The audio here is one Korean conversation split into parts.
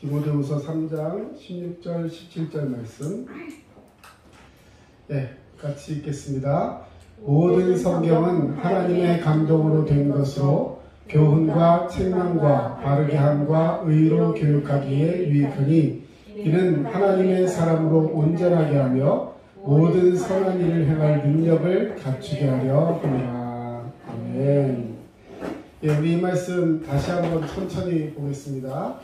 디모데후서 3장 16절 17절 말씀 같이 읽겠습니다. 모든 성경은 하나님의 감동으로 된 것으로 교훈과 책망과 바르게 함과 의로 교육하기에 유익하니 이는 하나님의 사람으로 온전하게 하며 모든 선한 일을 행할 능력을 갖추게 하려 함이라. 아멘. 우리 이 말씀 다시 한번 천천히 보겠습니다.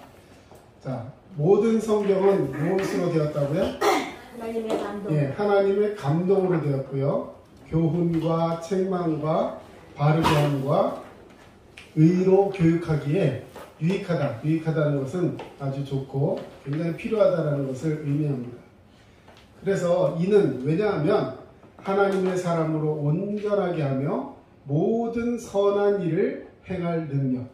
자, 모든 성경은 무엇으로 되었다고요? 하나님의 감동. 하나님의 감동으로 되었고요. 교훈과 책망과 바르게 함과 의로 교육하기에 유익하다. 유익하다는 것은 아주 좋고 굉장히 필요하다는 것을 의미합니다. 그래서 이는 왜냐하면 하나님의 사람으로 온전하게 하며 모든 선한 일을 행할 능력.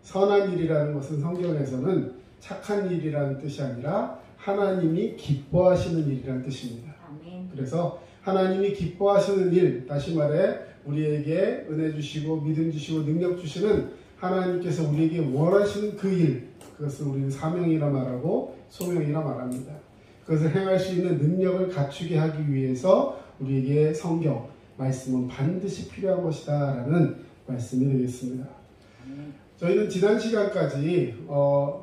선한 일이라는 것은 성경에서는 착한 일이라는 뜻이 아니라 하나님이 기뻐하시는 일이라는 뜻입니다. 아멘. 그래서 하나님이 기뻐하시는 일, 다시 말해 우리에게 은혜 주시고 믿음 주시고 능력 주시는 하나님께서 우리에게 원하시는 그 일, 그것을 우리는 사명이라 말하고 소명이라 말합니다. 그것을 행할 수 있는 능력을 갖추게 하기 위해서 우리에게 성경, 말씀은 반드시 필요한 것이다 라는 말씀이 되겠습니다. 저희는 지난 시간까지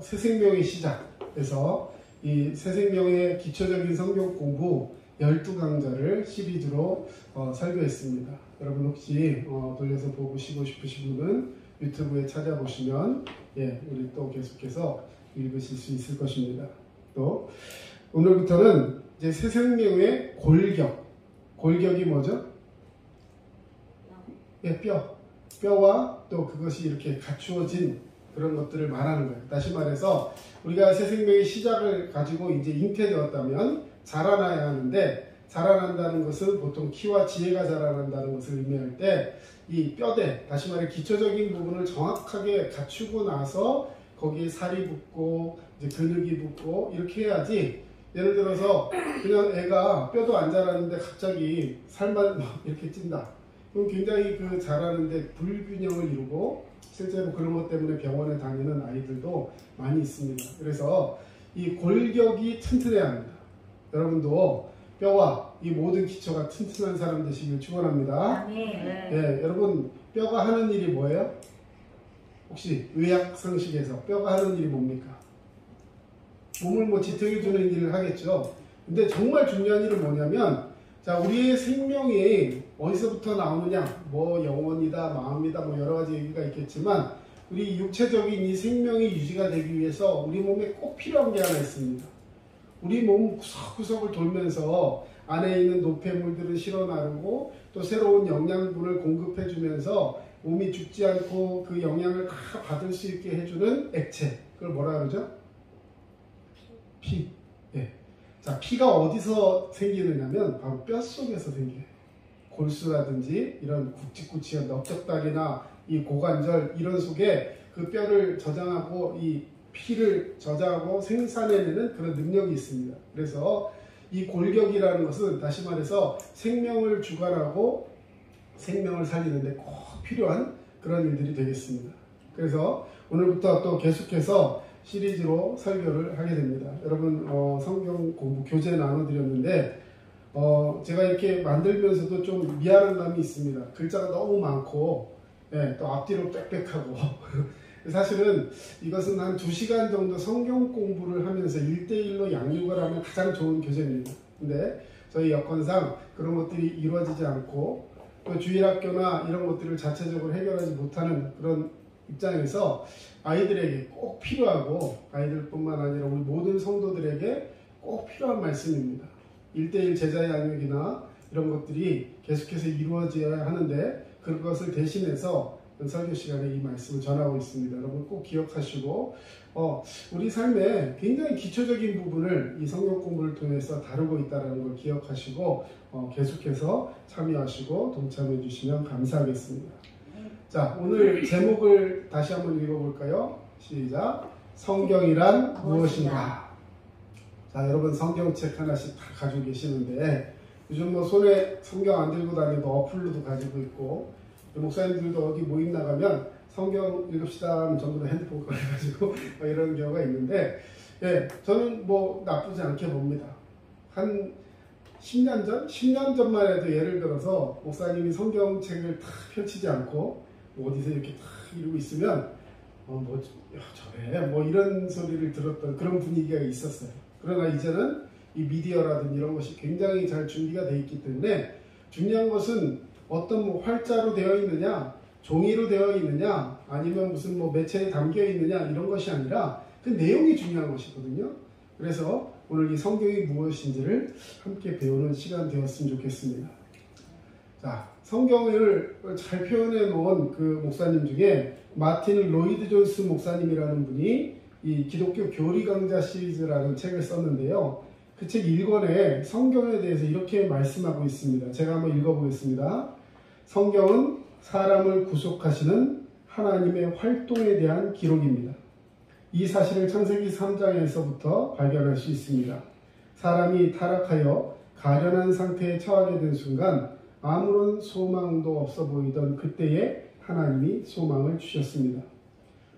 새 생명의 시작에서 이 새 생명의 기초적인 성경 공부 12강좌를 시리즈로 설교했습니다. 여러분 혹시 돌려서 보시고 싶으신 분은 유튜브에 찾아보시면 우리 또 계속해서 읽으실 수 있을 것입니다. 또 오늘부터는 이제 새 생명의 골격이 뭐죠? 뼈와 또 그것이 이렇게 갖추어진 그런 것들을 말하는 거예요. 다시 말해서 우리가 새 생명의 시작을 가지고 이제 잉태되었다면 자라나야 하는데, 자라난다는 것은 보통 키와 지혜가 자라난다는 것을 의미할 때 이 뼈대, 다시 말해 기초적인 부분을 정확하게 갖추고 나서 거기에 살이 붙고 이제 근육이 붙고 이렇게 해야지. 예를 들어서 그냥 애가 뼈도 안 자라는데 갑자기 살만 이렇게 찐다. 그럼 굉장히 그 자라는데 불균형을 이루고 실제로 그런 것 때문에 병원에 다니는 아이들도 많이 있습니다. 그래서 이 골격이 튼튼해야 합니다. 여러분도 뼈와 이 모든 기초가 튼튼한 사람 되시길 축원합니다. 여러분 뼈가 하는 일이 뭐예요? 혹시 의학 상식에서 뼈가 하는 일이 뭡니까? 몸을 지탱해 주는 일을 하겠죠. 근데 정말 중요한 일은 뭐냐면, 자, 우리의 생명이 어디서부터 나오느냐? 영혼이다, 마음이다, 여러 가지 얘기가 있겠지만, 우리 육체적인 이 생명이 유지가 되기 위해서 우리 몸에 꼭 필요한 게 하나 있습니다. 우리 몸 구석구석을 돌면서 안에 있는 노폐물들을 실어 나르고 또 새로운 영양분을 공급해 주면서 몸이 죽지 않고 그 영양을 다 받을 수 있게 해주는 액체. 그걸 뭐라 그러죠? 피. 자, 피가 어디서 생기느냐면 바로 뼈 속에서 생겨요. 골수라든지 이런 굵직굵직한 넓적다리나 이 고관절 이런 속에 그 뼈를 저장하고 이 피를 저장하고 생산해내는 그런 능력이 있습니다. 그래서 이 골격이라는 것은 다시 말해서 생명을 주관하고 생명을 살리는데 꼭 필요한 그런 일들이 되겠습니다. 그래서 오늘부터 또 계속해서 시리즈로 설교를 하게 됩니다. 여러분 성경 공부 교재 나눠드렸는데 제가 이렇게 만들면서도 좀 미안한 감이 있습니다. 글자가 너무 많고 또 앞뒤로 빽빽하고 사실은 이것은 한 2시간 정도 성경 공부를 하면서 1:1로 양육을 하면 가장 좋은 교재입니다. 근데 저희 여건상 그런 것들이 이루어지지 않고 또 주일학교나 이런 것들을 자체적으로 해결하지 못하는 그런 입장에서 아이들에게 꼭 필요하고, 아이들뿐만 아니라 우리 모든 성도들에게 꼭 필요한 말씀입니다. 1:1 제자 양육이나 이런 것들이 계속해서 이루어져야 하는데 그것을 대신해서 설교 시간에 이 말씀을 전하고 있습니다. 여러분 꼭 기억하시고 우리 삶의 굉장히 기초적인 부분을 이 성경 공부를 통해서 다루고 있다는 걸 기억하시고 계속해서 참여하시고 동참해 주시면 감사하겠습니다. 자, 오늘 제목을 다시 한번 읽어볼까요? 시작. 성경이란 무엇인가? 자, 여러분 성경책 하나씩 다 가지고 계시는데 요즘 손에 성경 안 들고 다니도 어플로도 가지고 있고, 목사님들도 어디 모임 나가면 성경 읽읍시다 하면 전부 다 핸드폰 꺼내가지고 이런 경우가 있는데, 네, 저는 뭐 나쁘지 않게 봅니다. 한 10년 전? 10년 전만 해도 예를 들어서 목사님이 성경책을 탁 펼치지 않고 어디서 이렇게 탁 이러고 있으면 저래 뭐 이런 소리를 들었던 그런 분위기가 있었어요. 그러나 이제는 이 미디어라든지 이런 것이 굉장히 잘 준비가 되어 있기 때문에 중요한 것은 어떤 뭐 활자로 되어 있느냐, 종이로 되어 있느냐, 아니면 무슨 뭐 매체에 담겨 있느냐 이런 것이 아니라 그 내용이 중요한 것이거든요. 그래서 오늘 이 성경이 무엇인지를 함께 배우는 시간 되었으면 좋겠습니다. 자, 성경을 잘 표현해 놓은 그 목사님 중에 마틴 로이드 존스 목사님이라는 분이 이 기독교 교리 강좌 시리즈라는 책을 썼는데요. 그 책 1권에 성경에 대해서 이렇게 말씀하고 있습니다. 제가 한번 읽어보겠습니다. 성경은 사람을 구속하시는 하나님의 활동에 대한 기록입니다. 이 사실을 창세기 3장에서부터 발견할 수 있습니다. 사람이 타락하여 가련한 상태에 처하게 된 순간 아무런 소망도 없어 보이던 그때에 하나님이 소망을 주셨습니다.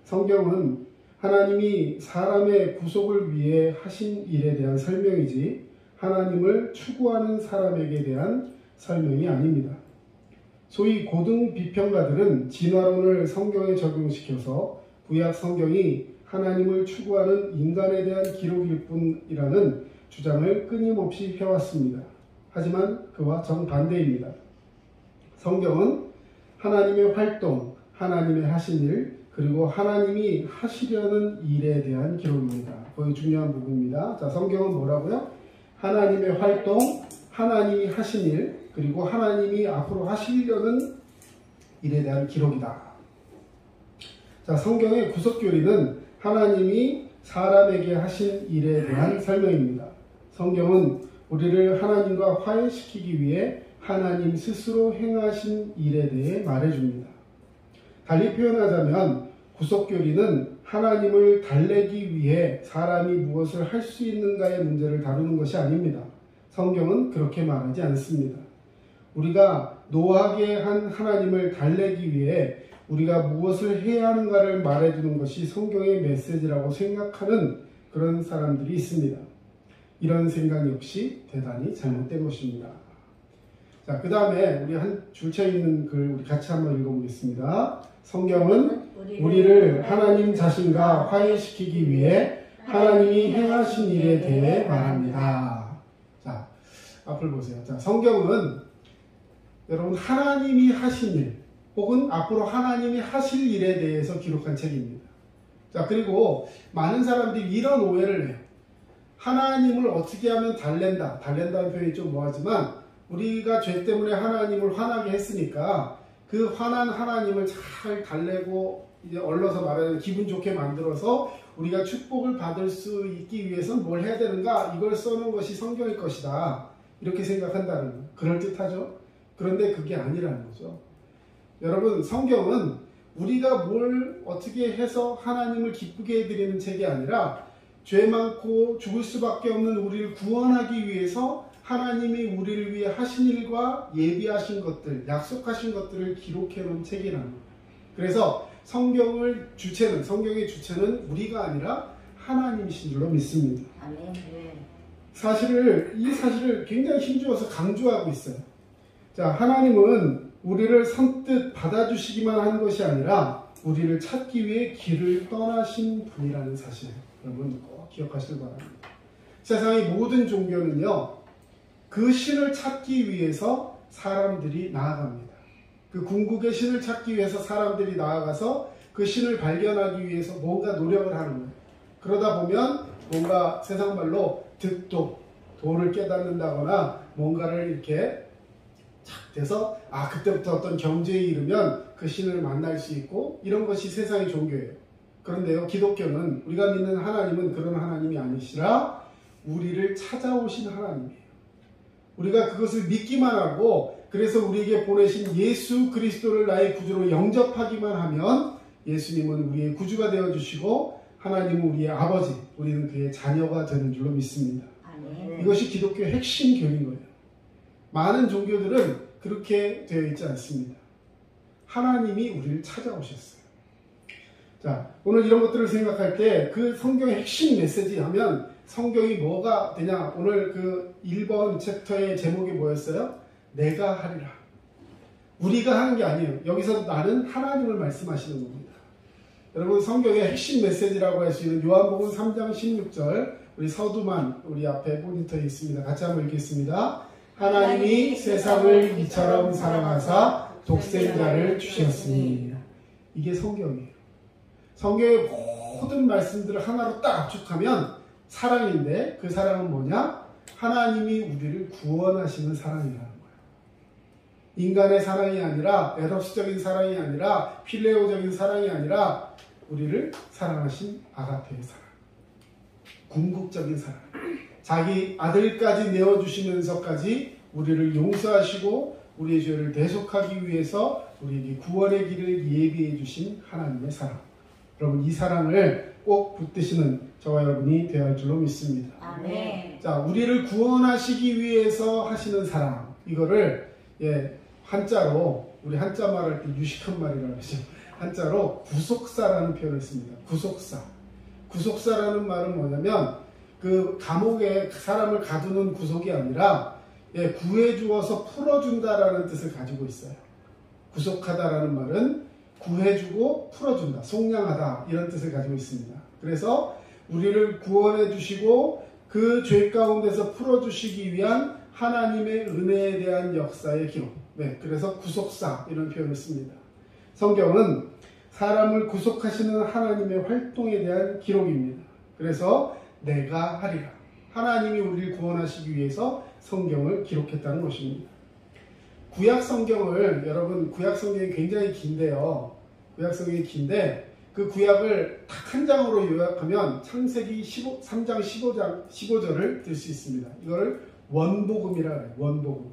성경은 하나님이 사람의 구속을 위해 하신 일에 대한 설명이지 하나님을 추구하는 사람에게 대한 설명이 아닙니다. 소위 고등 비평가들은 진화론을 성경에 적용시켜서 구약 성경이 하나님을 추구하는 인간에 대한 기록일 뿐이라는 주장을 끊임없이 해왔습니다. 하지만 그와 정반대입니다. 성경은 하나님의 활동, 하나님의 하신 일, 그리고 하나님이 하시려는 일에 대한 기록입니다. 거의 중요한 부분입니다. 자, 성경은 뭐라고요? 하나님의 활동, 하나님이 하신 일, 그리고 하나님이 앞으로 하시려는 일에 대한 기록이다. 자, 성경의 구속교리는 하나님이 사람에게 하신 일에 대한 설명입니다. 성경은 우리를 하나님과 화해시키기 위해 하나님 스스로 행하신 일에 대해 말해줍니다. 달리 표현하자면 구속교리는 하나님을 달래기 위해 사람이 무엇을 할 수 있는가의 문제를 다루는 것이 아닙니다. 성경은 그렇게 말하지 않습니다. 우리가 노하게 한 하나님을 달래기 위해 우리가 무엇을 해야 하는가를 말해주는 것이 성경의 메시지라고 생각하는 그런 사람들이 있습니다. 이런 생각 역시 대단히 잘못된 것입니다. 자, 그 다음에 우리 한 줄쳐 있는 글 우리 같이 한번 읽어보겠습니다. 성경은 우리를 하나님 자신과 화해시키기 위해 하나님이 행하신 일에 대해 말합니다. 자, 앞을 보세요. 자, 성경은 여러분 하나님이 하신 일 혹은 앞으로 하나님이 하실 일에 대해서 기록한 책입니다. 자, 그리고 많은 사람들이 이런 오해를 해요. 하나님을 어떻게 하면 달랜다. 달랜다는 표현이 좀 뭐하지만 우리가 죄 때문에 하나님을 화나게 했으니까 그 화난 하나님을 잘 달래고 이제 얼러서 말하자면 기분 좋게 만들어서 우리가 축복을 받을 수 있기 위해서는 뭘 해야 되는가? 이걸 써놓은 것이 성경일 것이다. 이렇게 생각한다는 거예요. 그럴듯하죠? 그런데 그게 아니라는 거죠. 여러분, 성경은 우리가 뭘 어떻게 해서 하나님을 기쁘게 해드리는 책이 아니라 죄 많고 죽을 수밖에 없는 우리를 구원하기 위해서 하나님이 우리를 위해 하신 일과 예비하신 것들, 약속하신 것들을 기록해 놓은 책이라는 거예요. 그래서 성경의 주체는 우리가 아니라 하나님이신 줄로 믿습니다. 아멘. 이 사실을 굉장히 힘주어서 강조하고 있어요. 자, 하나님은 우리를 선뜻 받아주시기만 하는 것이 아니라 우리를 찾기 위해 길을 떠나신 분이라는 사실, 여러분 꼭 기억하시길 바랍니다. 세상의 모든 종교는요, 그 신을 찾기 위해서 사람들이 나아갑니다. 그 궁극의 신을 찾기 위해서 사람들이 나아가서 그 신을 발견하기 위해서 뭔가 노력을 하는 거예요. 그러다 보면 뭔가 세상 말로 득도, 도를 깨닫는다거나 뭔가를 이렇게 착 돼서 그때부터 어떤 경지에 이르면 그 신을 만날 수 있고, 이런 것이 세상의 종교예요. 그런데요, 기독교는, 우리가 믿는 하나님은 그런 하나님이 아니시라 우리를 찾아오신 하나님이에요. 우리가 그것을 믿기만 하고, 그래서 우리에게 보내신 예수 그리스도를 나의 구주로 영접하기만 하면 예수님은 우리의 구주가 되어주시고 하나님은 우리의 아버지, 우리는 그의 자녀가 되는 줄로 믿습니다. 아멘. 이것이 기독교의 핵심 교리인 거예요. 많은 종교들은 그렇게 되어 있지 않습니다. 하나님이 우리를 찾아오셨어요. 자, 오늘 이런 것들을 생각할 때 그 성경의 핵심 메시지 하면 성경이 뭐가 되냐? 오늘 그 1번 챕터의 제목이 뭐였어요? 내가 하리라. 우리가 하는 게 아니에요. 여기서 나는 하나님을 말씀하시는 겁니다. 여러분 성경의 핵심 메시지라고 할 수 있는 요한복음 3장 16절 우리 서두만 우리 앞에 모니터에 있습니다. 같이 한번 읽겠습니다. 하나님이 세상을 이처럼 사랑하사 독생자를 주셨으니. 이게 성경이에요. 성경의 모든 말씀들을 하나로 딱 압축하면 사랑인데 그 사랑은 뭐냐? 하나님이 우리를 구원하시는 사랑이라는 거예요. 인간의 사랑이 아니라 에로스적인 사랑이 아니라 필레오적인 사랑이 아니라 우리를 사랑하신 아가페의 사랑, 궁극적인 사랑, 자기 아들까지 내어주시면서까지 우리를 용서하시고 우리의 죄를 대속하기 위해서 우리에게 구원의 길을 예비해 주신 하나님의 사랑. 여러분 이 사랑을 꼭 붙드시는 저와 여러분이 되어야 할 줄로 믿습니다. 아멘. 자, 우리를 구원하시기 위해서 하시는 사랑, 이거를 한자로 우리 한자 말할 때 유식한 말이라고 하죠. 한자로 구속사라는 표현을 씁니다. 구속사. 구속사라는 말은 뭐냐면 그 감옥에 사람을 가두는 구속이 아니라 구해주어서 풀어준다라는 뜻을 가지고 있어요. 구속하다라는 말은 구해주고 풀어준다, 속량하다 이런 뜻을 가지고 있습니다. 그래서 우리를 구원해 주시고 그 죄 가운데서 풀어주시기 위한 하나님의 은혜에 대한 역사의 기록. 그래서 구속사 이런 표현을 씁니다. 성경은 사람을 구속하시는 하나님의 활동에 대한 기록입니다. 그래서 내가 하리라. 하나님이 우리를 구원하시기 위해서 성경을 기록했다는 것입니다. 구약 성경을 여러분 구약 성경이 굉장히 긴데요. 구약 성경이 긴데 그 구약을 딱 한 장으로 요약하면 창세기 3장 15절을 들 수 있습니다. 이거를 원복음이라 해요. 원복음.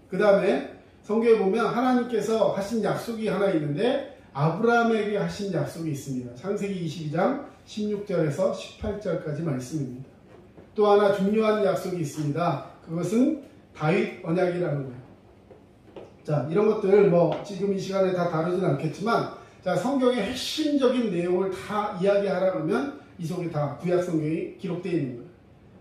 그 다음에 성경에 보면 하나님께서 하신 약속이 하나 있는데 아브라함에게 하신 약속이 있습니다. 창세기 22장 16절에서 18절까지 말씀입니다. 또 하나 중요한 약속이 있습니다. 그것은 다윗 언약이라는 거예요. 자, 이런 것들 지금 이 시간에 다 다루진 않겠지만 자, 성경의 핵심적인 내용을 다 이야기하라면 이 속에 다 구약 성경이 기록되어 있는 거예요.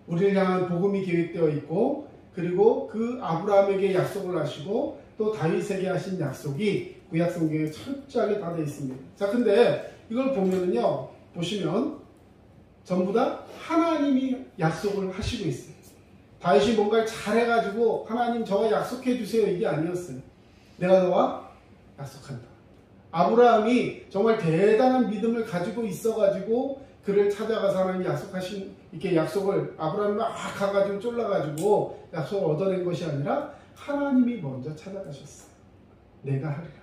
우리를 향한 복음이 계획되어 있고 그리고 그 아브라함에게 약속을 하시고 또 다윗에게 하신 약속이 구약 성경에 철저하게 다 되어 있습니다. 자, 근데 이걸 보시면 전부 다 하나님이 약속을 하시고 있어요. 다윗이 뭔가를 잘해가지고 하나님 저와 약속해 주세요 이게 아니었어요. 내가 너와 약속한다. 아브라함이 정말 대단한 믿음을 가지고 있어가지고 그를 찾아가서 하나님이 약속하신 이렇게 약속을 아브라함이 막 가가지고 쫄라가지고 약속을 얻어낸 것이 아니라 하나님이 먼저 찾아가셨어요. 내가 하리라.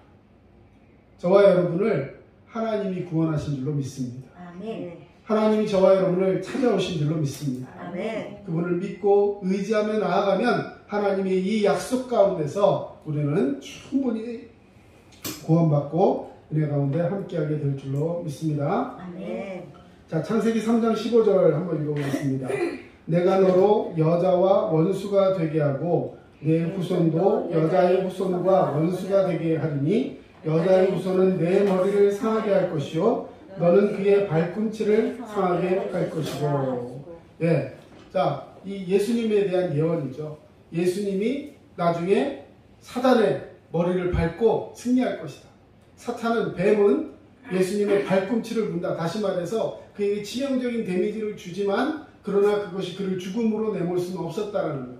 저와 여러분을 하나님이 구원하신 줄로 믿습니다. 아멘. 하나님이 저와 여러분을 찾아오신 줄로 믿습니다. 아멘. 그분을 믿고 의지하며 나아가면 하나님의 이 약속 가운데서 우리는 충분히 구원받고 은혜 가운데 함께하게 될 줄로 믿습니다. 아멘. 자, 창세기 3장 15절 한번 읽어보겠습니다. 내가 너로 여자와 원수가 되게 하고 내 후손도 여자의 후손과 원수가 되게 하리니 여자의 후손은 내 머리를 상하게 할 것이요 너는 그의 발꿈치를 상하게 할 것이고. 자, 이 예수님에 대한 예언이죠. 예수님이 나중에 사단의 머리를 밟고 승리할 것이다. 사탄은, 뱀은 예수님의 발꿈치를 문다. 다시 말해서 그에게 치명적인 데미지를 주지만 그러나 그것이 그를 죽음으로 내몰 수는 없었다는 거예요.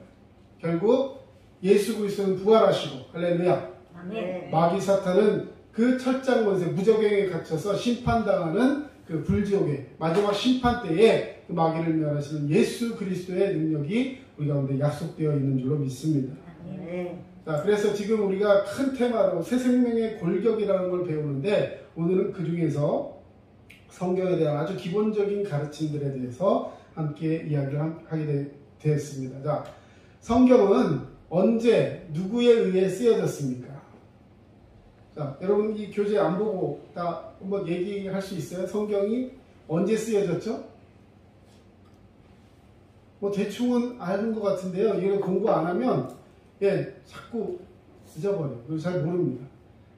결국 예수 그리스도는 부활하시고 할렐루야. 아멘. 마귀 사탄은 그 철장 권세 무저갱에 갇혀서 심판당하는 그 불지옥의 마지막 심판 때에 그 마귀를 멸하시는 예수 그리스도의 능력이 우리 가운데 약속되어 있는 줄로 믿습니다. 아멘. 자, 그래서 지금 우리가 큰 테마로 새 생명의 골격이라는 걸 배우는데 오늘은 그 중에서 성경에 대한 아주 기본적인 가르침들에 대해서 함께 이야기를 하게 되었습니다. 자, 성경은 언제 누구에 의해 쓰여졌습니까? 자, 여러분 이 교재 안 보고 다 한번 얘기할 수 있어요? 성경이 언제 쓰여졌죠? 대충은 아는 것 같은데요. 이걸 공부 안 하면 자꾸 잊어버려요. 그리고 잘 모릅니다.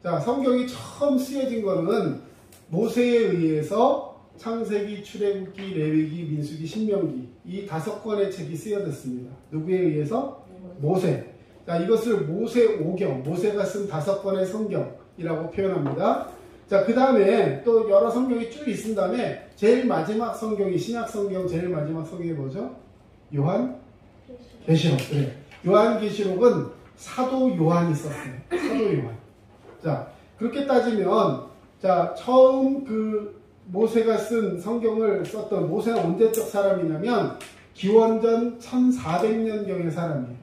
자, 성경이 처음 쓰여진 거는 모세에 의해서 창세기, 출애굽기, 레위기, 민수기, 신명기 이 5권의 책이 쓰여졌습니다. 누구에 의해서? 모세. 자, 이것을 모세오경, 모세가 쓴 5권의 성경이라고 표현합니다. 자, 그 다음에 또 여러 성경이 쭉 있은 다음에 제일 마지막 성경이 신약 성경 제일 마지막 성경이 뭐죠? 요한계시록. 그래. 요한계시록은 사도 요한이 썼어요. 사도 요한. 자, 그렇게 따지면 자, 처음 그 모세가 쓴 성경을 썼던 모세는 언제적 사람이냐면 기원전 1400년경의 사람이에요.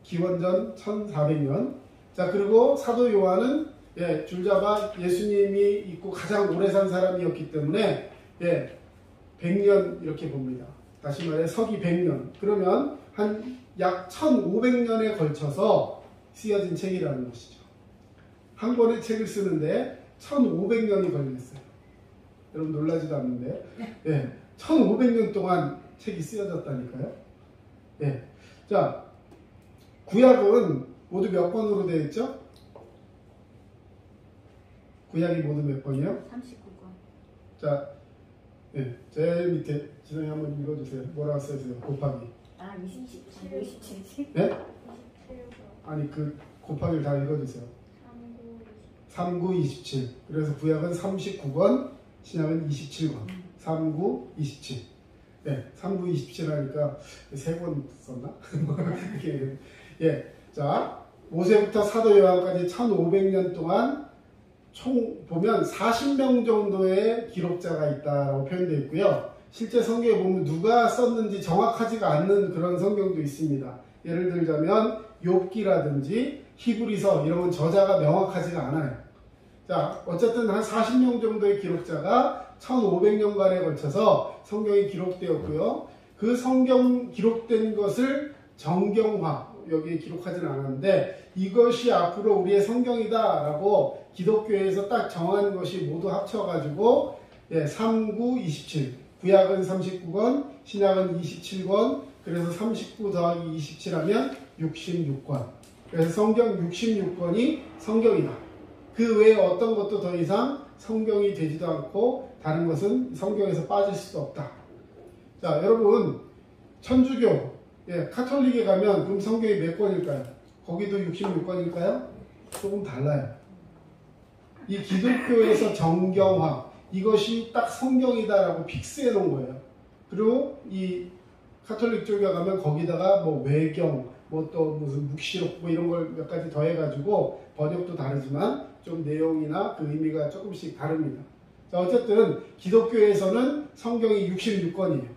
기원전 1400년. 자, 그리고 사도 요한은 줄잡아 예수님이 있고 가장 오래 산 사람이었기 때문에 100년 이렇게 봅니다. 다시 말해 서기 100년. 그러면 한 약 1500년에 걸쳐서 쓰여진 책이라는 것이죠. 한 권의 책을 쓰는데 1500년이 걸렸어요. 여러분 놀라지도 않는데 1500년 동안 책이 쓰여졌다니까요. 자, 구약은 모두 몇 권으로 되어 있죠? 구약이 모두 몇 권이요? 39권. 자, 제일 밑에 지성이 한번 읽어주세요. 뭐라고 써있어요? 곱하기. 27. 네? 아니 그 곱하기를 다 읽어주세요. 39, 27. 그래서 구약은 39권, 신약은 27권. 39, 27. 39, 27 하니까 3권 썼나? 자, 모세부터 사도 요한까지 1500년 동안 총 보면 40명 정도의 기록자가 있다라고 표현되어 있고요. 실제 성경에 보면 누가 썼는지 정확하지가 않는 그런 성경도 있습니다. 예를 들자면 욥기라든지 히브리서 이런 건 저자가 명확하지가 않아요. 자, 어쨌든 한 40명 정도의 기록자가 1500년간에 걸쳐서 성경이 기록되었고요. 그 성경 기록된 것을 정경화, 여기에 기록하지는 않았는데 이것이 앞으로 우리의 성경이다 라고 기독교에서 딱 정한 것이 모두 합쳐가지고 39, 27. 구약은 39권, 신약은 27권, 그래서 39 더하기 27 하면 66권. 그래서 성경 66권이 성경이다. 그 외에 어떤 것도 더 이상 성경이 되지도 않고 다른 것은 성경에서 빠질 수도 없다. 자, 여러분 천주교, 카톨릭에 가면 그럼 성경이 몇 권일까요? 거기도 66권일까요? 조금 달라요. 이 기독교에서 정경화, 이것이 딱 성경이다라고 픽스해 놓은 거예요. 그리고 이 카톨릭 쪽에 가면 거기다가 뭐 외경, 뭐 또 무슨 묵시록 뭐 이런 걸 몇 가지 더해가지고 번역도 다르지만 좀 내용이나 그 의미가 조금씩 다릅니다. 자, 어쨌든 기독교에서는 성경이 66권이에요.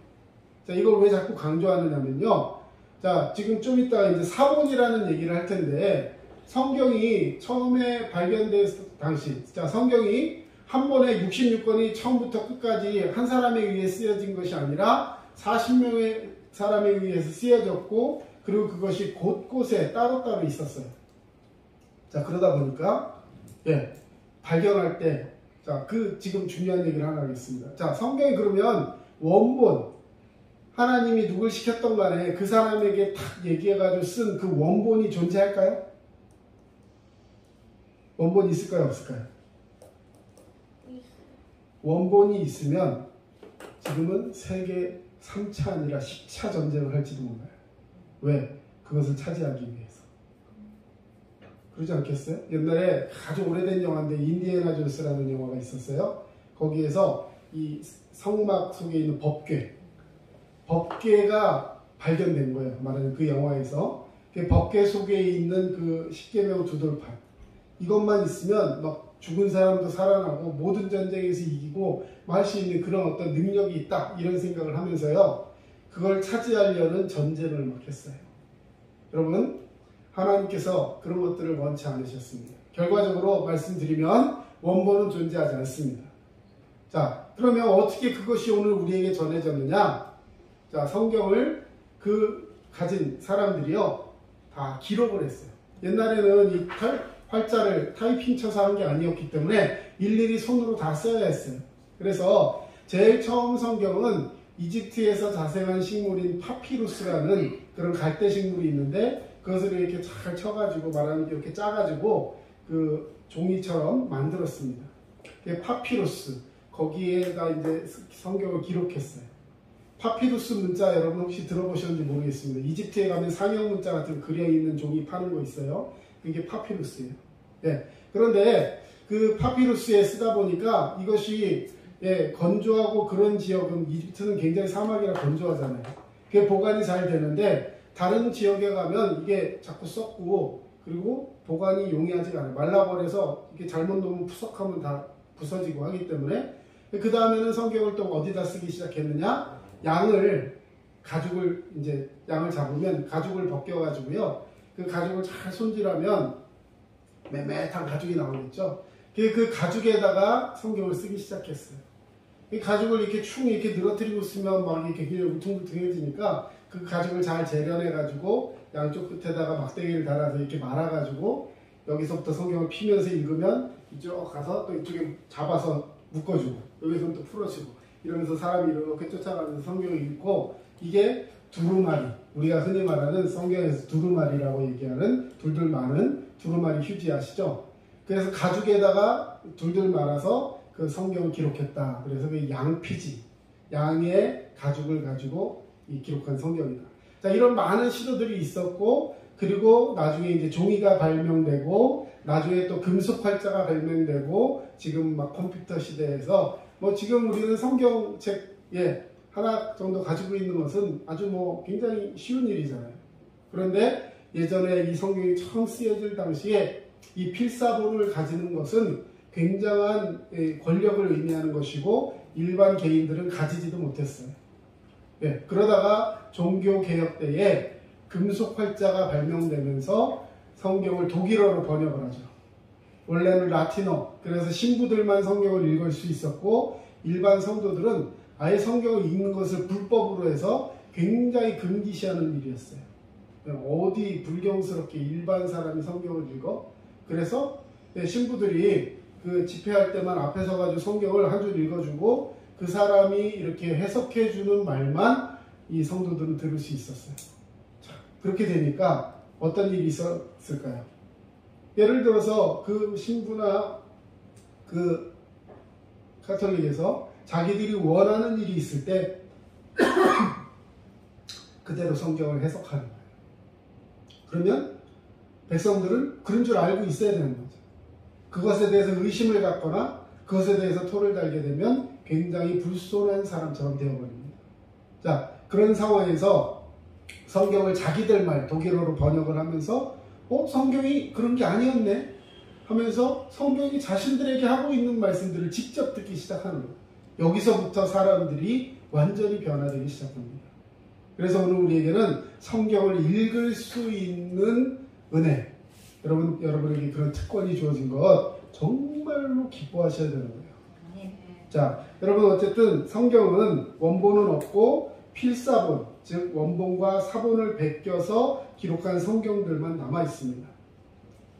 자, 이걸 왜 자꾸 강조하느냐면요. 자, 지금 좀 이따가 이제 사본이라는 얘기를 할 텐데 성경이 처음에 발견됐을 당시, 자, 성경이 한 번에 66권이 처음부터 끝까지 한 사람에 의해 쓰여진 것이 아니라 40명의 사람에 의해서 쓰여졌고 그리고 그것이 곳곳에 따로따로 있었어요. 자, 그러다 보니까 발견할 때 자, 그 지금 중요한 얘기를 하나 하겠습니다. 자, 성경이 그러면 원본 하나님이 누굴 시켰던 간에 그 사람에게 탁 얘기해가지고 쓴 그 원본이 존재할까요? 원본이 있을까요? 없을까요? 원본이 있으면 지금은 세계 3차 아니라 10차 전쟁을 할지도 몰라요. 왜? 그것을 차지하기 위해서. 그러지 않겠어요? 옛날에 아주 오래된 영화인데 인디애나 존스라는 영화가 있었어요. 거기에서 이 성막 속에 있는 법궤가 발견된 거예요. 말하는 그 영화에서. 그 법궤 속에 있는 그 십계명 두돌판. 이것만 있으면 막 죽은 사람도 살아나고 모든 전쟁에서 이기고 할 수 있는 그런 어떤 능력이 있다 이런 생각을 하면서요 그걸 차지하려는 전쟁을 막 했어요. 여러분 하나님께서 그런 것들을 원치 않으셨습니다. 결과적으로 말씀드리면 원본은 존재하지 않습니다. 자, 그러면 어떻게 그것이 오늘 우리에게 전해졌느냐? 자, 성경을 가진 사람들이요 다 기록을 했어요. 옛날에는 이 활자를 타이핑 쳐서 한 게 아니었기 때문에 일일이 손으로 다 써야 했어요. 그래서 제일 처음 성경은 이집트에서 자생한 식물인 파피루스라는 그런 갈대 식물이 있는데 그것을 이렇게 잘 쳐가지고 말하는 게 이렇게 짜가지고 그 종이처럼 만들었습니다. 파피루스, 거기에다 이제 성경을 기록했어요. 파피루스 문자 여러분 혹시 들어보셨는지 모르겠습니다. 이집트에 가면 상형 문자 같은 그려있는 종이 파는 거 있어요. 그게 파피루스예요. 예. 그런데 그 파피루스에 쓰다 보니까 이것이 건조하고 그런 지역은 이집트는 굉장히 사막이라 건조하잖아요. 그게 보관이 잘 되는데 다른 지역에 가면 이게 자꾸 썩고 그리고 보관이 용이하지가 않아요. 말라버려서 이게 잘못 놓으면 푸석하면 다 부서지고 하기 때문에 그 다음에는 성경을 또 어디다 쓰기 시작했느냐? 가죽을 이제 양을 잡으면 가죽을 벗겨가지고요. 그 가죽을 잘 손질하면 매매한 가죽이 나오겠죠. 그 가죽에다가 성경을 쓰기 시작했어요. 이 가죽을 이렇게 충 이렇게 늘어뜨리고 쓰면 막 이렇게 그냥 울퉁불퉁해지니까 그 가죽을 잘 재련해가지고 양쪽 끝에다가 막대기를 달아서 이렇게 말아가지고 여기서부터 성경을 피면서 읽으면 이쪽 가서 또 이쪽에 잡아서 묶어주고 여기서 또 풀어주고 이러면서 사람이 이렇게 쫓아가면서 성경을 읽고 이게 두루마리, 우리가 흔히 말하는 성경에서 두루마리라고 얘기하는 둘둘 마는 두루마리 휴지 아시죠? 그래서 가죽에다가 둘둘 말아서 그 성경을 기록했다. 그래서 그 양피지, 양의 가죽을 가지고 기록한 성경이다. 자, 이런 많은 시도들이 있었고, 그리고 나중에 이제 종이가 발명되고, 나중에 또 금속 활자가 발명되고, 지금 막 컴퓨터 시대에서, 지금 우리는 성경책, 하나 정도 가지고 있는 것은 아주 굉장히 쉬운 일이잖아요. 그런데 예전에 이 성경이 처음 쓰여질 당시에 이 필사본을 가지는 것은 굉장한 권력을 의미하는 것이고 일반 개인들은 가지지도 못했어요. 그러다가 종교개혁 때에 금속 활자가 발명되면서 성경을 독일어로 번역을 하죠. 원래는 라틴어, 그래서 신부들만 성경을 읽을 수 있었고 일반 성도들은 아예 성경을 읽는 것을 불법으로 해서 굉장히 금기시하는 일이었어요. 어디 불경스럽게 일반 사람이 성경을 읽어? 그래서 신부들이 그 집회할 때만 앞에 서가지고 성경을 한 줄 읽어주고 그 사람이 이렇게 해석해주는 말만 이 성도들은 들을 수 있었어요. 자, 그렇게 되니까 어떤 일이 있었을까요? 예를 들어서 그 신부나 그 카톨릭에서 자기들이 원하는 일이 있을 때 그대로 성경을 해석하는 거예요. 그러면 백성들은 그런 줄 알고 있어야 되는 거죠. 그것에 대해서 의심을 갖거나 그것에 대해서 토를 달게 되면 굉장히 불손한 사람처럼 되어버립니다. 자, 그런 상황에서 성경을 자기들 말 독일어로 번역을 하면서 성경이 그런 게 아니었네 하면서 성경이 자신들에게 하고 있는 말씀들을 직접 듣기 시작하는 거예요. 여기서부터 사람들이 완전히 변화되기 시작합니다. 그래서 오늘 우리에게는 성경을 읽을 수 있는 은혜, 여러분에게 그런 특권이 주어진 것 정말로 기뻐하셔야 되는 거예요. 자, 여러분 어쨌든 성경은 원본은 없고 필사본, 즉 원본과 사본을 베껴서 기록한 성경들만 남아 있습니다.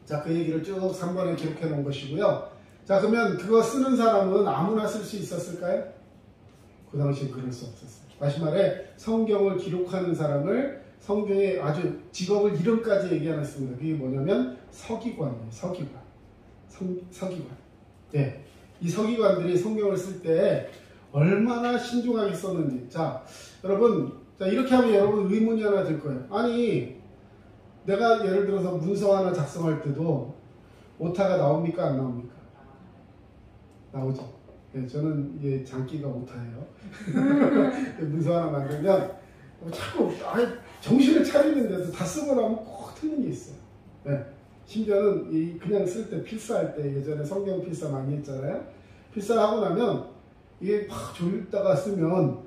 자, 그 얘기를 쭉 3번에 기록해 놓은 것이고요. 자, 그러면 그거 쓰는 사람은 아무나 쓸 수 있었을까요? 그 당시엔 그럴 수 없었어요. 다시 말해 성경을 기록하는 사람을 성경에 아주 직업을 이름까지 얘기 안 했습니다. 그게 뭐냐면 서기관이에요. 서기관. 네. 이 서기관들이 성경을 쓸 때 얼마나 신중하게 썼는지. 자, 여러분, 이렇게 하면 여러분 의문이 하나 들 거예요. 아니, 내가 예를 들어서 문서 하나 작성할 때도 오타가 나옵니까? 안 나옵니까? 나오죠. 네, 저는 이게 장기가 오타예요. 문서 하나 만들면 자꾸 정신을 차리는데도 다 쓰고 나면 꼭 틀린 게 있어요. 네. 심지어는 그냥 쓸 때 필사할 때 예전에 성경 필사 많이 했잖아요. 필사하고 나면 이게 막 졸다가 쓰면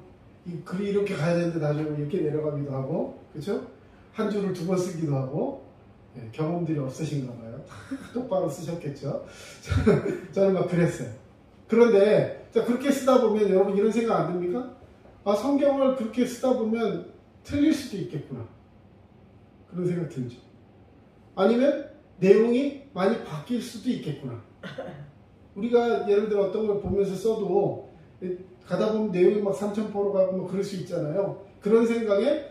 이 글이 이렇게 가야 되는데 나중에 이렇게 내려가기도 하고, 그렇죠? 한 줄을 2번 쓰기도 하고. 네, 경험들이 없으신가 봐요. 똑바로 쓰셨겠죠. 저는 막 그랬어요. 그런데 그렇게 쓰다 보면 여러분 이런 생각 안 듭니까? 성경을 그렇게 쓰다 보면 틀릴 수도 있겠구나. 그런 생각 들죠. 아니면 내용이 많이 바뀔 수도 있겠구나. 우리가 예를 들어 어떤 걸 보면서 써도 가다 보면 내용이 막 삼천포로 가고 뭐 그럴 수 있잖아요. 그런 생각에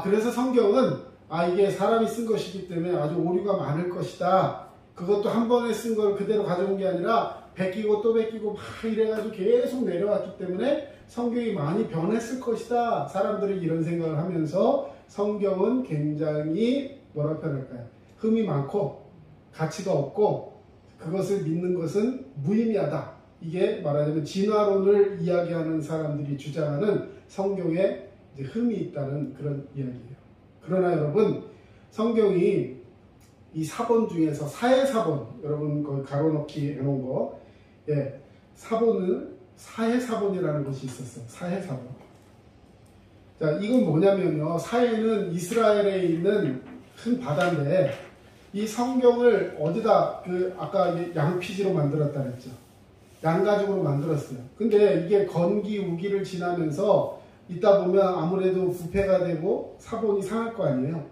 그래서 성경은 이게 사람이 쓴 것이기 때문에 아주 오류가 많을 것이다. 그것도 한 번에 쓴 걸 그대로 가져온 게 아니라 베끼고 또 베끼고 막 이래가지고 계속 내려왔기 때문에 성경이 많이 변했을 것이다. 사람들이 이런 생각을 하면서 성경은 굉장히 뭐라 표현할까요? 흠이 많고 가치가 없고 그것을 믿는 것은 무의미하다. 이게 말하자면 진화론을 이야기하는 사람들이 주장하는 성경에 이제 흠이 있다는 그런 이야기예요. 그러나 여러분, 성경이 이 사본 중에서 사해사본, 여러분 거기 가로넣기 해놓은 거, 예, 사본은 사해사본이라는 것이 있었어요. 사해사본. 자, 이건 뭐냐면요, 사해는 이스라엘에 있는 큰 바다인데 이 성경을 어디다 아까 양피지로 만들었다 그랬죠. 양가죽으로 만들었어요. 근데 이게 건기 우기를 지나면서 있다 보면 아무래도 부패가 되고 사본이 상할 거 아니에요.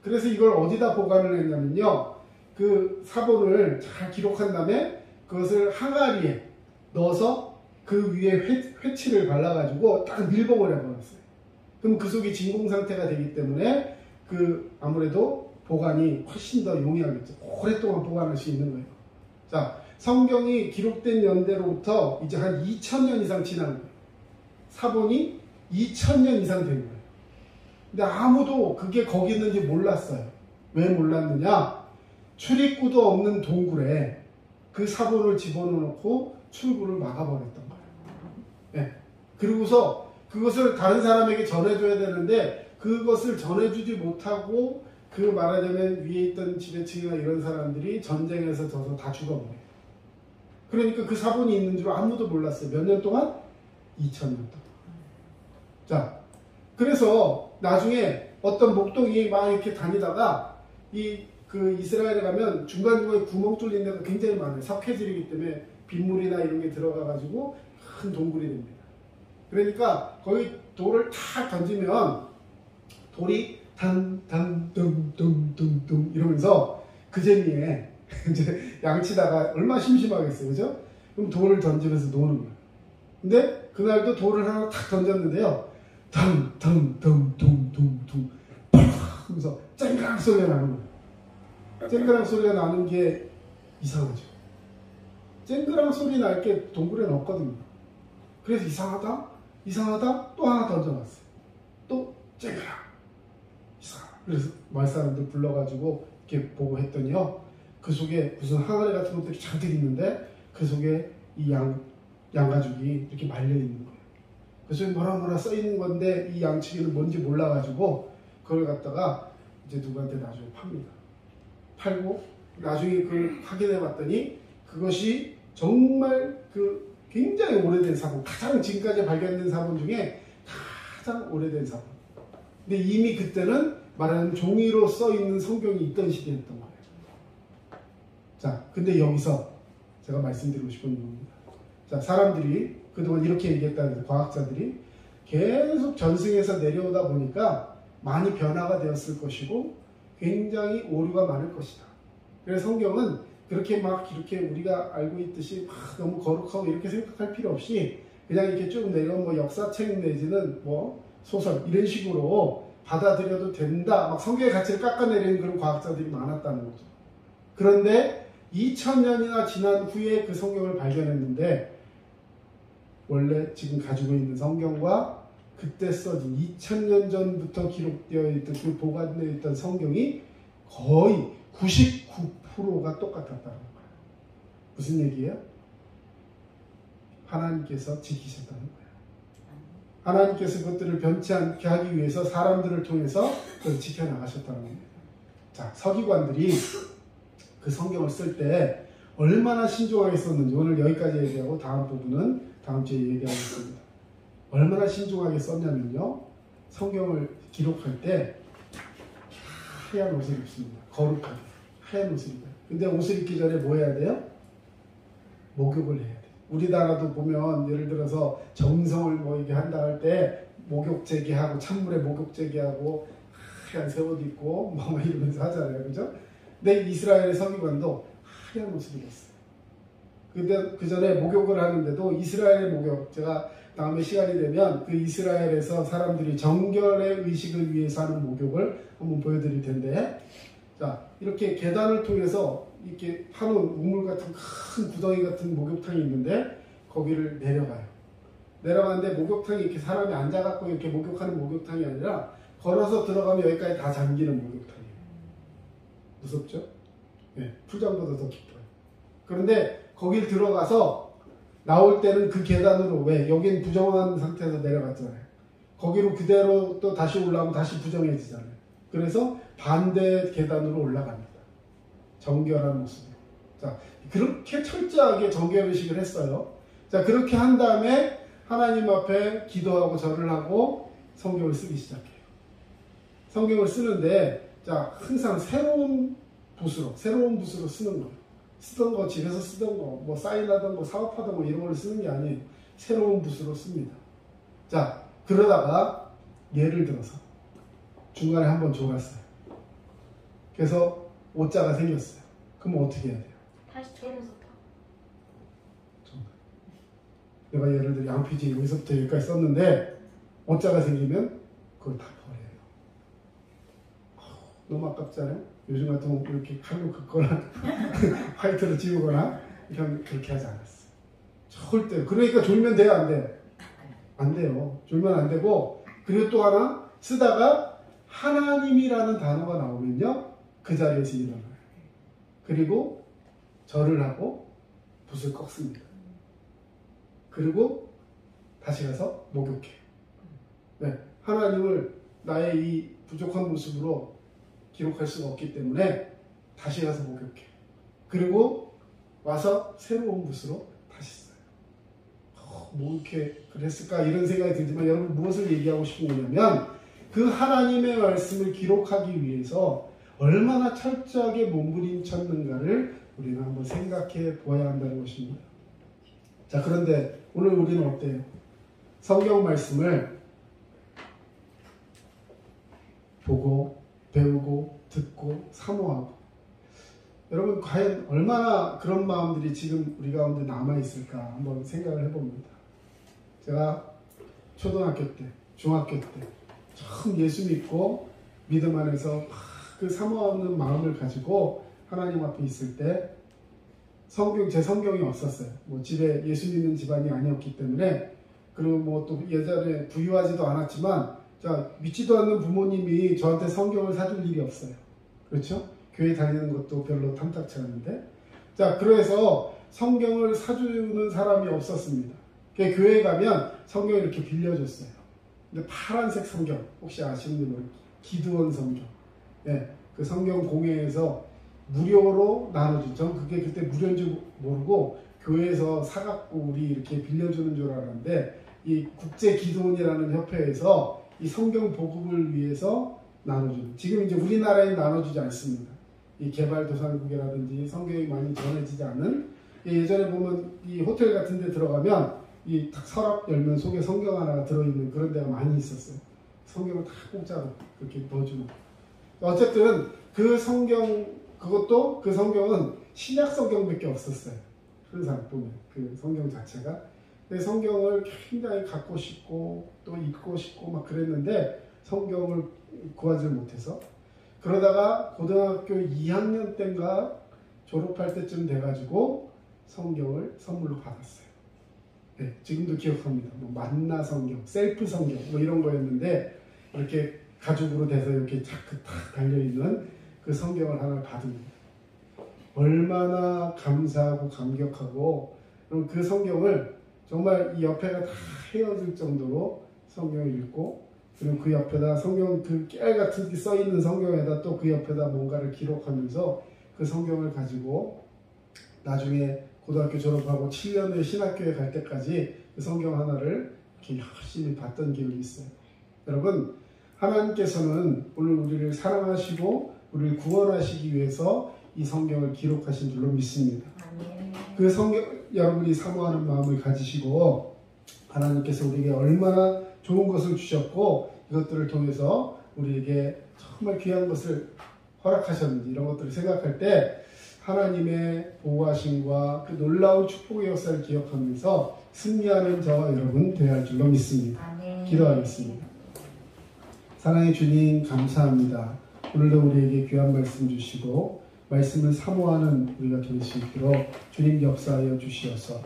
그래서 이걸 어디다 보관을 했냐면요, 그 사본을 잘 기록한 다음에 그것을 항아리에 넣어서 그 위에 회칠을 발라가지고 딱 밀봉을 해버렸어요. 그럼 그 속이 진공 상태가 되기 때문에 아무래도 보관이 훨씬 더 용이하겠죠. 오랫동안 보관할 수 있는 거예요. 자, 성경이 기록된 연대로부터 이제 한 2000년 이상 지난 거예요. 사본이 2000년 이상 된 거예요. 근데 아무도 그게 거기 있는지 몰랐어요. 왜 몰랐느냐? 출입구도 없는 동굴에 그 사본을 집어넣고 출구를 막아버렸던 거예요. 네. 그리고서 그것을 다른 사람에게 전해줘야 되는데 그것을 전해주지 못하고 말하자면 위에 있던 지배층이나 이런 사람들이 전쟁에서 져서 다 죽어버려요. 그러니까 그 사본이 있는 줄 아무도 몰랐어요. 몇 년 동안? 2000년 동안. 자, 그래서 나중에 어떤 목동이 막 이렇게 다니다가 이스라엘에 가면 중간중간에 구멍 뚫린 데가 굉장히 많아요. 석회질이기 때문에 빗물이나 이런 게 들어가가지고 큰 동굴이 됩니다. 그러니까 거기 돌을 탁 던지면 돌이 둥둥둥둥둥 이러면서 그 재미에 이제 양치다가 얼마나 심심하겠어요. 그죠? 그럼 돌을 던지면서 노는 거예요. 근데 그날도 돌을 하나 탁 던졌는데요. 둥둥둥둥둥둥 하면서 쨍그랑 소리가 나는 거예요. 쨍그랑 소리가 나는 게 이상하죠. 쨍그랑 소리 날 게 동굴에는 없거든요. 그래서 이상하다 또 하나 던져놨어요. 또 쨍그랑 이상하다. 그래서 마을 사람들 불러가지고 이렇게 보고 했더니요, 그 속에 무슨 항아리 같은 것들이 잔뜩 있는데 그 속에 이 양가죽이 이렇게 말려있는 거예요. 그 속에 뭐라 써있는 건데 이 양치기는 뭔지 몰라가지고 그걸 갖다가 이제 누구한테 나중에 팝니다. 팔고 나중에 그걸 확인해 봤더니 그것이 정말 굉장히 오래된 사본, 가장 지금까지 발견된 사본 중에 가장 오래된 사본. 근데 이미 그때는 말하는 종이로 써있는 성경이 있던 시대였던 거예요. 자, 근데 여기서 제가 말씀드리고 싶은 겁니다. 자, 사람들이 그동안 이렇게 얘기했다는 거예요. 과학자들이 계속 전승에서 내려오다 보니까 많이 변화가 되었을 것이고 굉장히 오류가 많을 것이다. 그래서 성경은 그렇게 막 이렇게 우리가 알고 있듯이 막 너무 거룩하고 이렇게 생각할 필요 없이 그냥 이렇게 쭉 내려온 뭐 역사책 내지는 뭐 소설 이런 식으로 받아들여도 된다. 막 성경의 가치를 깎아내리는 그런 과학자들이 많았다는 거죠. 그런데 2000년이나 지난 후에 그 성경을 발견했는데 원래 지금 가지고 있는 성경과 그때 써진 2000년 전부터 기록되어 있던 그 보관되어 있던 성경이 거의 99%가 똑같았다는 거예요. 무슨 얘기예요? 하나님께서 지키셨다는 거예요. 하나님께서 그것들을 변치 않게 하기 위해서 사람들을 통해서 그걸 지켜나가셨다는 겁니다. 자, 서기관들이 그 성경을 쓸 때 얼마나 신중하게 썼는지 오늘 여기까지 얘기하고 다음 부분은 다음 주에 얘기하겠습니다. 얼마나 신중하게 썼냐면요, 성경을 기록할 때 하얀 옷을 입습니다. 거룩하게 하얀 옷을 입어요. 근데 옷을 입기 전에 뭐 해야 돼요? 목욕을 해야 돼요. 우리나라도 보면 예를 들어서 정성을 뭐 이게 한다 할 때 목욕 제기하고 찬물에 목욕 제기하고 하얀 새 옷 입고 뭐 이러면서 하잖아요. 그죠? 근데 이스라엘의 서기관도 하얀 옷을 입었어요. 근데 그 전에 목욕을 하는데도 이스라엘의 목욕, 제가 다음에 시간이 되면 그 이스라엘에서 사람들이 정결의 의식을 위해서 하는 목욕을 한번 보여드릴 텐데, 자, 이렇게 계단을 통해서 이렇게 파놓은 우물 같은 큰 구덩이 같은 목욕탕이 있는데 거기를 내려가요. 내려가는데 목욕탕이 이렇게 사람이 앉아갖고 이렇게 목욕하는 목욕탕이 아니라 걸어서 들어가면 여기까지 다 잠기는 목욕탕이에요. 무섭죠? 네, 풀장보다 더 깊어요. 그런데 거길 들어가서 나올 때는 그 계단으로, 왜? 여긴 부정한 상태에서 내려갔잖아요. 거기로 그대로 또 다시 올라오면 다시 부정해지잖아요. 그래서 반대 계단으로 올라갑니다. 정결한 모습으로. 자, 그렇게 철저하게 정결의식을 했어요. 자, 그렇게 한 다음에 하나님 앞에 기도하고 절을 하고 성경을 쓰기 시작해요. 성경을 쓰는데, 자, 항상 새로운 붓으로 쓰는 거예요. 쓰던 거, 집에서 쓰던 거, 뭐 사인하던 거, 사업하던 거 이런 걸 쓰는 게 아니에요. 새로운 붓으로 씁니다. 자, 그러다가 예를 들어서 중간에 한번 졸았어요. 그래서 오자가 생겼어요. 그럼 어떻게 해야 돼요? 다시 절에서 다. 내가 예를 들어 양피지 여기서부터 여기까지 썼는데 오자가 생기면 그걸 다 버려요. 너무 아깝잖아요. 요즘 같은 거 이렇게 칼로 긋거나 화이트로 지우거나 그렇게 하지 않았어요. 절대. 그러니까 졸면 돼요, 안 돼요? 안 돼요. 졸면 안 되고, 그리고 또 하나 쓰다가 하나님이라는 단어가 나오면요 그 자리에서 일어나요. 그리고 절을 하고 붓을 꺾습니다. 그리고 다시 가서 목욕해요. 네, 하나님을 나의 이 부족한 모습으로 기록할 수가 없기 때문에 다시 가서 목욕해요. 그리고 와서 새로운 붓으로 다시 써요. 뭐 이렇게 그랬을까 이런 생각이 들지만, 여러분 무엇을 얘기하고 싶은 거냐면, 그 하나님의 말씀을 기록하기 위해서 얼마나 철저하게 몸부림쳤는가를 우리는 한번 생각해 보아야 한다는 것입니다. 자, 그런데 오늘 우리는 어때요? 성경 말씀을 보고 배우고 듣고 사모하고, 여러분 과연 얼마나 그런 마음들이 지금 우리 가운데 남아있을까 한번 생각을 해봅니다. 제가 초등학교 때, 중학교 때 처음 예수 믿고 믿음 안에서 그 사모하는 마음을 가지고 하나님 앞에 있을 때 제 성경이 없었어요. 뭐 집에 예수 믿는 집안이 아니었기 때문에, 그리고 뭐 또 예전에 부유하지도 않았지만, 자, 믿지도 않는 부모님이 저한테 성경을 사줄 일이 없어요. 그렇죠? 교회 다니는 것도 별로 탐탁치 않은데. 자, 그래서 성경을 사주는 사람이 없었습니다. 교회에 가면 성경을 이렇게 빌려줬어요. 근데 파란색 성경, 혹시 아시는 분은 기드원 성경. 네, 그 성경 공회에서 무료로 나눠준, 전 그게 그때 무료인 줄 모르고 교회에서 사갖고 우리 이렇게 빌려주는 줄 알았는데, 이 국제 기도원이라는 협회에서 이 성경 보급을 위해서 나눠주는, 지금 이제 우리나라에 나눠주지 않습니다. 이 개발도상국이라든지 성경이 많이 전해지지 않은, 예전에 보면 이 호텔 같은 데 들어가면 이 서랍 열면 속에 성경 하나가 들어있는 그런 데가 많이 있었어요. 성경을 다 공짜로 그렇게 넣어주는. 어쨌든 그 성경, 그것도 그 성경은 신약 성경밖에 없었어요. 항상 보면 그 성경 자체가. 근데 성경을 굉장히 갖고 싶고 또 읽고 싶고 막 그랬는데 성경을 구하지 못해서, 그러다가 고등학교 2학년 때인가 졸업할 때쯤 돼가지고 성경을 선물로 받았어요. 네, 지금도 기억합니다. 뭐 만나 성경, 셀프 성경 뭐 이런 거였는데, 이렇게 가죽으로 돼서 이렇게 탁 달려있는 그 성경을 하나 받습니다. 얼마나 감사하고 감격하고, 그럼 그 성경을 정말 이 옆에가 다 헤어질 정도로 성경을 읽고, 그리고 그 옆에다 성경 그 깨알 같은 게 써있는 성경에다 또 그 옆에다 뭔가를 기록하면서 그 성경을 가지고 나중에 고등학교 졸업하고 7년 후에 신학교에 갈 때까지 그 성경 하나를 이렇게 열심히 봤던 기억이 있어요. 여러분, 하나님께서는 오늘 우리를 사랑하시고 우리를 구원하시기 위해서 이 성경을 기록하신 줄로 믿습니다. 그 성경, 여러분이 사모하는 마음을 가지시고 하나님께서 우리에게 얼마나 좋은 것을 주셨고 이것들을 통해서 우리에게 정말 귀한 것을 허락하셨는지 이런 것들을 생각할 때 하나님의 보호하심과 그 놀라운 축복의 역사를 기억하면서 승리하는 저와 여러분 되어야 할 줄로 믿습니다. 기도하겠습니다. 사랑의 주님 감사합니다. 오늘도 우리에게 귀한 말씀 주시고 말씀을 사모하는 우리가 될 수 있도록 주님 역사하여 주시어서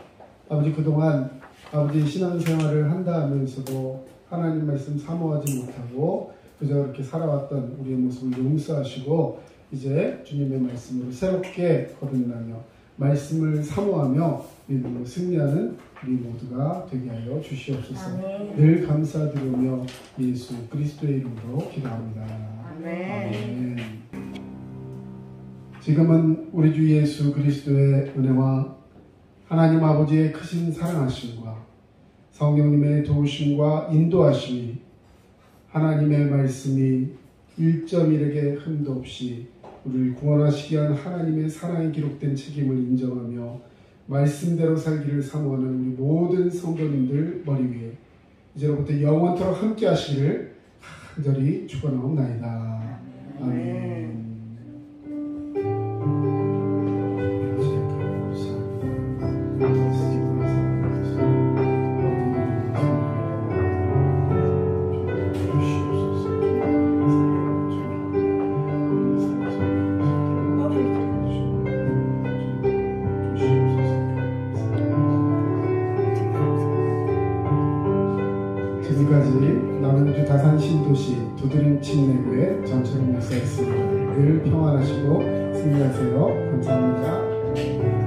아버지 그동안 아버지 신앙생활을 한다 하면서도 하나님 말씀 사모하지 못하고 그저 그렇게 살아왔던 우리의 모습을 용서하시고 이제 주님의 말씀으로 새롭게 거듭나며 말씀을 사모하며 믿음으로 승리하는 우리 모두가 되게 하여 주시옵소서. 아멘. 늘 감사드리며 예수 그리스도의 이름으로 기도합니다. 아멘. 지금은 우리 주 예수 그리스도의 은혜와 하나님 아버지의 크신 사랑하심과 성령님의 도우심과 인도하심이 하나님의 말씀이 1.1에게 흠도 없이 우리를 구원하시기 위한 하나님의 사랑이 기록된 책임을 인정하며 말씀대로 살기를 사모하는 우리 모든 성도님들 머리 위에 이제로부터 영원토록 함께 하시기를 간절히 축원하옵나이다. 아멘. 지금까지 남양주 다산 신도시 두드림 침례교회 전철웅 목사였습니다. 늘 평안하시고 승리하세요. 감사합니다.